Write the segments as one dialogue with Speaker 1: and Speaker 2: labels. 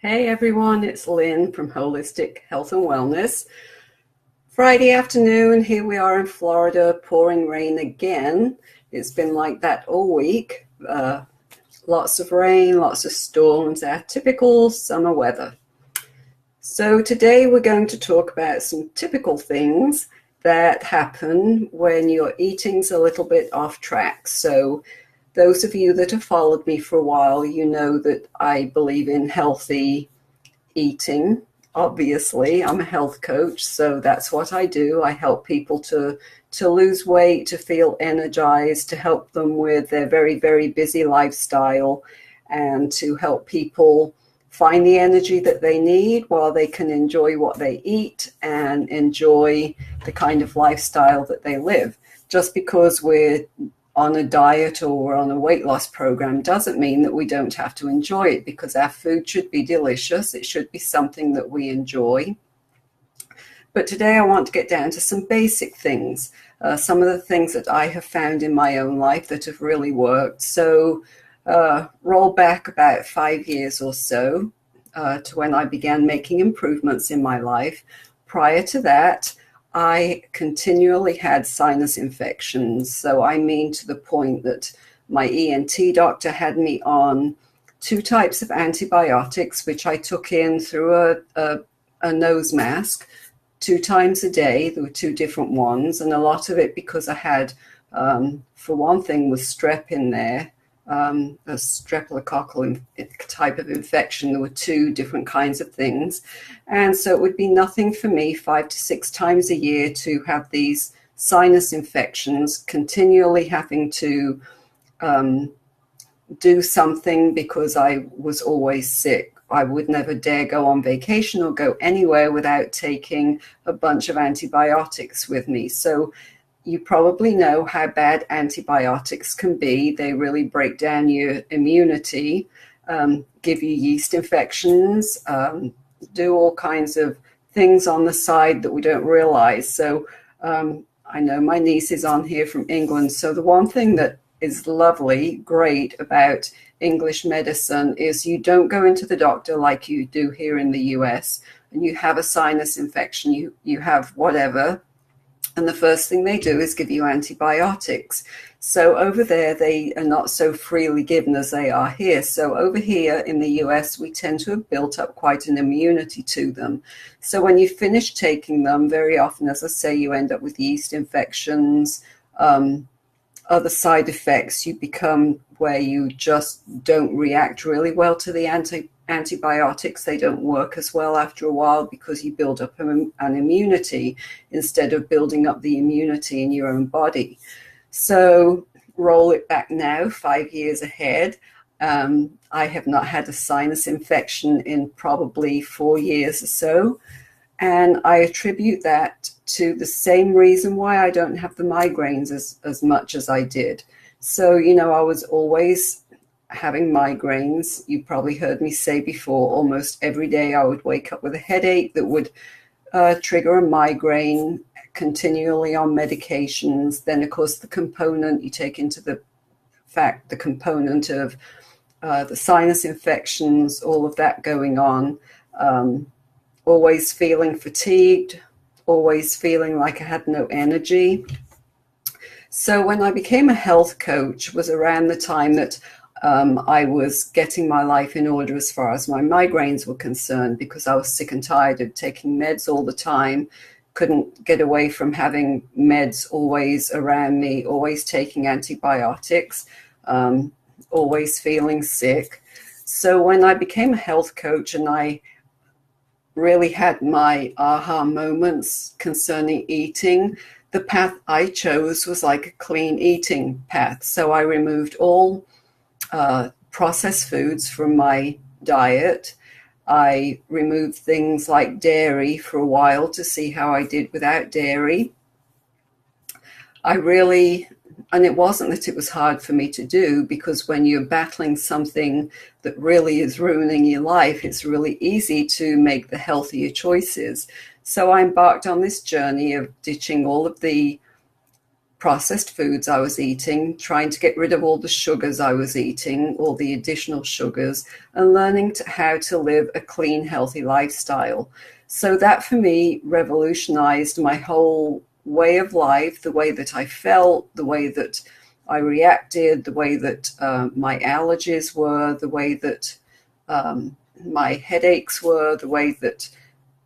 Speaker 1: Hey everyone, it's Lynn from Holistic Health and Wellness. Friday afternoon, here we are in Florida, pouring rain again. It's been like that all week. Lots of rain, lots of storms, our typical summer weather. So today we're going to talk about some typical things that happen when your eating's a little bit off track. So those of you that have followed me for a while, you know that I believe in healthy eating. Obviously, I'm a health coach, so that's what I do. I help people to lose weight, to feel energized, to help them with their very, very busy lifestyle, and to help people find the energy that they need while they can enjoy what they eat and enjoy the kind of lifestyle that they live. Just because we're on a diet or we're on a weight loss program doesn't mean that we don't have to enjoy it, because our food should be delicious. It should be something that we enjoy. But today I want to get down to some basic things, some of the things that I have found in my own life that have really worked. So roll back about 5 years or so to when I began making improvements in my life. Prior to that, I continually had sinus infections. So I mean to the point that my ENT doctor had me on 2 types of antibiotics, which I took in through a nose mask 2 times a day. There were 2 different ones, and a lot of it because I had, for one thing, was strep in there, a streptococcal type of infection. There were 2 different kinds of things. And so it would be nothing for me 5 to 6 times a year to have these sinus infections, continually having to do something because I was always sick. I would never dare go on vacation or go anywhere without taking a bunch of antibiotics with me. So you probably know how bad antibiotics can be. They really break down your immunity, give you yeast infections, do all kinds of things on the side that we don't realize. So I know my niece is on here from England. So the one thing that is lovely, great about English medicine is you don't go into the doctor like you do here in the US, and you have a sinus infection, you have whatever, and the first thing they do is give you antibiotics. So over there, they are not so freely given as they are here. So over here in the US, we tend to have built up quite an immunity to them. So when you finish taking them, very often, as I say, you end up with yeast infections, other side effects. You become where you just don't react really well to the antibiotics. They don't work as well after a while because you build up an immunity instead of building up the immunity in your own body. So roll it back now 5 years ahead. I have not had a sinus infection in probably 4 years or so. And I attribute that to the same reason why I don't have the migraines as much as I did. So, I was always having migraines. You probably heard me say before, almost every day I would wake up with a headache that would trigger a migraine, continually on medications. Then, of course, the component you take into the component of the sinus infections, all of that going on. Always feeling fatigued, always feeling like I had no energy. So when I became a health coach was around the time that I was getting my life in order as far as my migraines were concerned, because I was sick and tired of taking meds all the time, couldn't get away from having meds always around me, always taking antibiotics, always feeling sick. So when I became a health coach and I really had my aha moments concerning eating, the path I chose was like a clean eating path. So I removed all processed foods from my diet. I removed things like dairy for a while to see how I did without dairy. And it wasn't that it was hard for me to do, because when you're battling something that really is ruining your life, it's really easy to make the healthier choices. So I embarked on this journey of ditching all of the processed foods I was eating, trying to get rid of all the sugars I was eating, all the additional sugars, and learning how to live a clean, healthy lifestyle. So that for me revolutionized my whole way of life, the way that I felt, the way that I reacted, the way that my allergies were, the way that my headaches were, the way that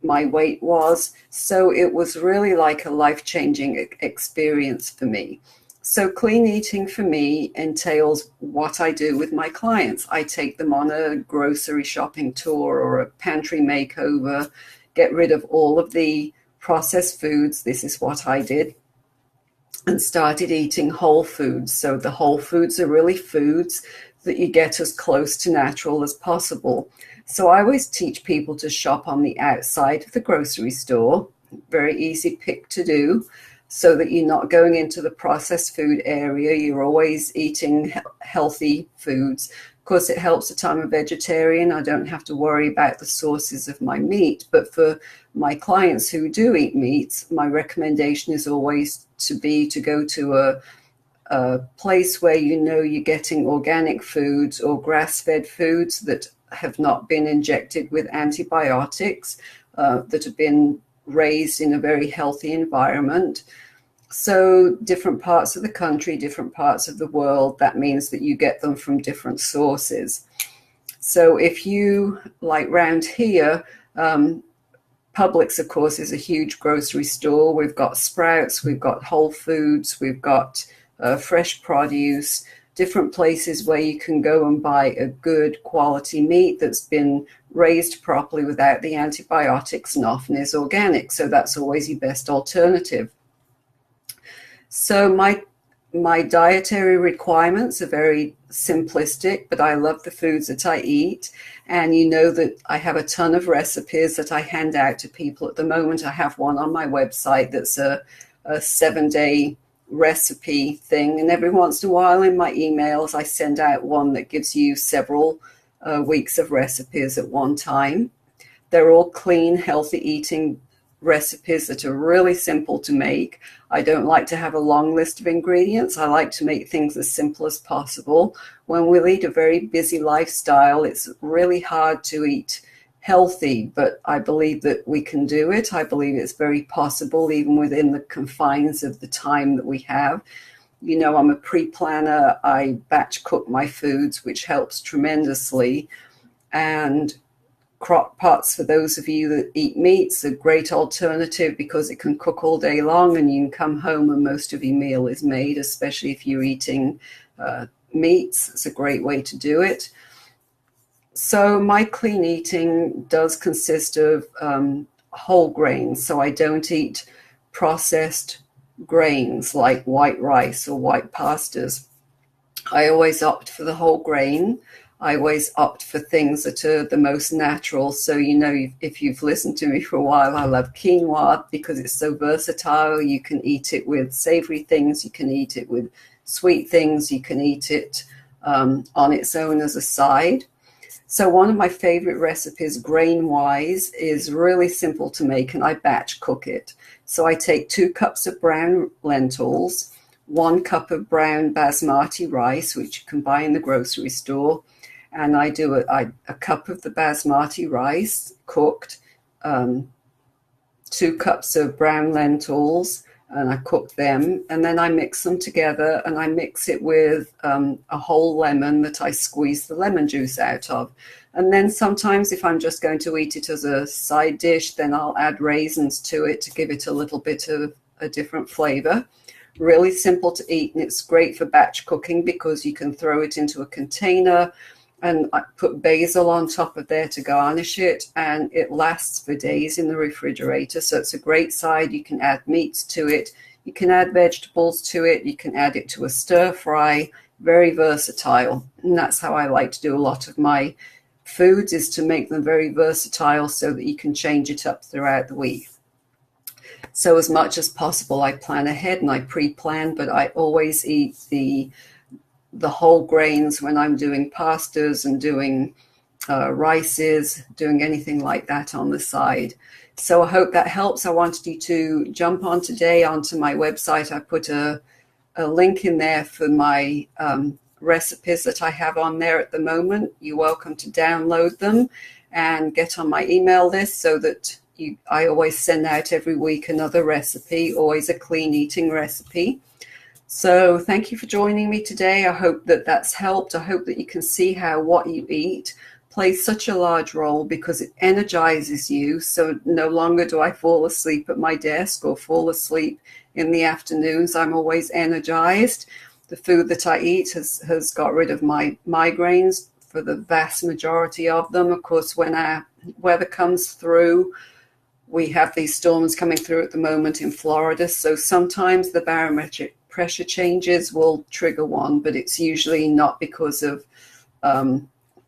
Speaker 1: my weight was. So it was really like a life-changing experience for me. So clean eating for me entails what I do with my clients. I take them on a grocery shopping tour or a pantry makeover, get rid of all of the processed foods. This is what I did, and started eating whole foods. So the whole foods are really foods that you get as close to natural as possible. So I always teach people to shop on the outside of the grocery store, very easy pick to do, so that you're not going into the processed food area. You're always eating healthy foods. Of course, it helps that I'm a vegetarian. I don't have to worry about the sources of my meat. But for my clients who do eat meats, my recommendation is always to go to a place where you know you're getting organic foods or grass-fed foods that have not been injected with antibiotics, that have been raised in a very healthy environment. So different parts of the country, different parts of the world, that means that you get them from different sources. So if you, like round here, Publix, of course, is a huge grocery store. We've got Sprouts, we've got Whole Foods, we've got fresh produce, different places where you can go and buy a good quality meat that's been raised properly without the antibiotics and often is organic. So that's always your best alternative. So my dietary requirements are very simplistic, but I love the foods that I eat. And you know that I have a ton of recipes that I hand out to people at the moment. I have one on my website that's a 7-day recipe thing. And every once in a while in my emails, I send out one that gives you several weeks of recipes at one time. They're all clean, healthy eating recipes that are really simple to make. I don't like to have a long list of ingredients. I like to make things as simple as possible. When we lead a very busy lifestyle, it's really hard to eat healthy, but I believe that we can do it. I believe it's very possible, even within the confines of the time that we have. You know, I'm a pre-planner. I batch cook my foods, which helps tremendously. And crock pots, for those of you that eat meats, a great alternative because it can cook all day long and you can come home and most of your meal is made, especially if you're eating meats. It's a great way to do it. So my clean eating does consist of whole grains. So I don't eat processed grains like white rice or white pastas. I always opt for the whole grain. I always opt for things that are the most natural. So, you know, if you've listened to me for a while, I love quinoa because it's so versatile. You can eat it with savory things. You can eat it with sweet things. You can eat it on its own as a side. So one of my favorite recipes, grain-wise, is really simple to make, and I batch cook it. So I take 2 cups of brown lentils, 1 cup of brown basmati rice, which you can buy in the grocery store, and I do a cup of the basmati rice cooked, 2 cups of brown lentils, and I cook them, and then I mix them together, and I mix it with a whole lemon that I squeeze the lemon juice out of. And then sometimes if I'm just going to eat it as a side dish, then I'll add raisins to it to give it a little bit of a different flavor. Really simple to eat, and it's great for batch cooking because you can throw it into a container, and I put basil on top of there to garnish it, and it lasts for days in the refrigerator. So it's a great side. You can add meats to it. You can add vegetables to it. You can add it to a stir fry. Very versatile. And that's how I like to do a lot of my foods, is to make them very versatile so that you can change it up throughout the week. So as much as possible, I plan ahead and I pre-plan, but I always eat the whole grains when I'm doing pastas and doing rices, doing anything like that on the side. So I hope that helps. I wanted you to jump on today onto my website. I put a a link in there for my recipes that I have on there at the moment. You're welcome to download them and get on my email list so that I always send out every week another recipe, always a clean eating recipe. So thank you for joining me today. I hope that that's helped. I hope that you can see how what you eat plays such a large role, because it energizes you. So no longer do I fall asleep at my desk or fall asleep in the afternoons. I'm always energized. The food that I eat has got rid of my migraines for the vast majority of them. Of course, when our weather comes through, we have these storms coming through at the moment in Florida. So sometimes the barometric pressure changes will trigger one, but it's usually not because of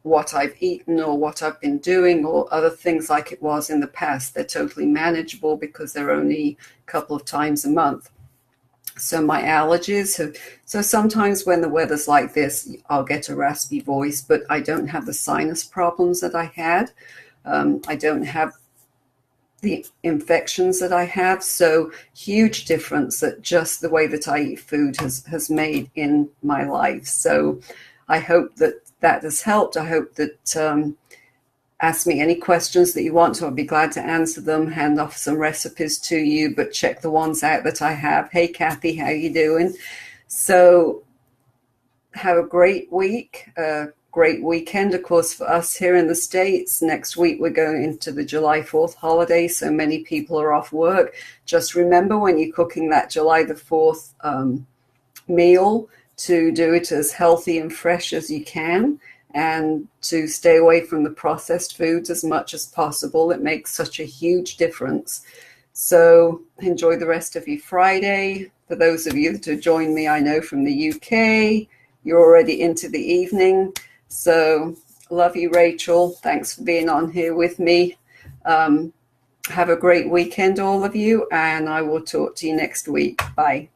Speaker 1: what I've eaten or what I've been doing or other things like it was in the past. They're totally manageable because they're only a couple of times a month. So my allergies have, so sometimes when the weather's like this, I'll get a raspy voice, but I don't have the sinus problems that I had. I don't have the infections that I have. So huge difference that just the way that I eat food has made in my life. So I hope that has helped. I hope that ask me any questions that you want to. I'll be glad to answer them, hand off some recipes to you, but check the ones out that I have. Hey, Kathy, how you doing? So have a great week, great weekend, of course, for us here in the States. Next week, we're going into the July 4th holiday, so many people are off work. Just remember when you're cooking that July the 4th meal to do it as healthy and fresh as you can, and to stay away from the processed foods as much as possible. It makes such a huge difference. So enjoy the rest of your Friday. For those of you that have joined me, I know from the UK, you're already into the evening. So love you, Rachel. Thanks for being on here with me. Have a great weekend, all of you, and I will talk to you next week. Bye.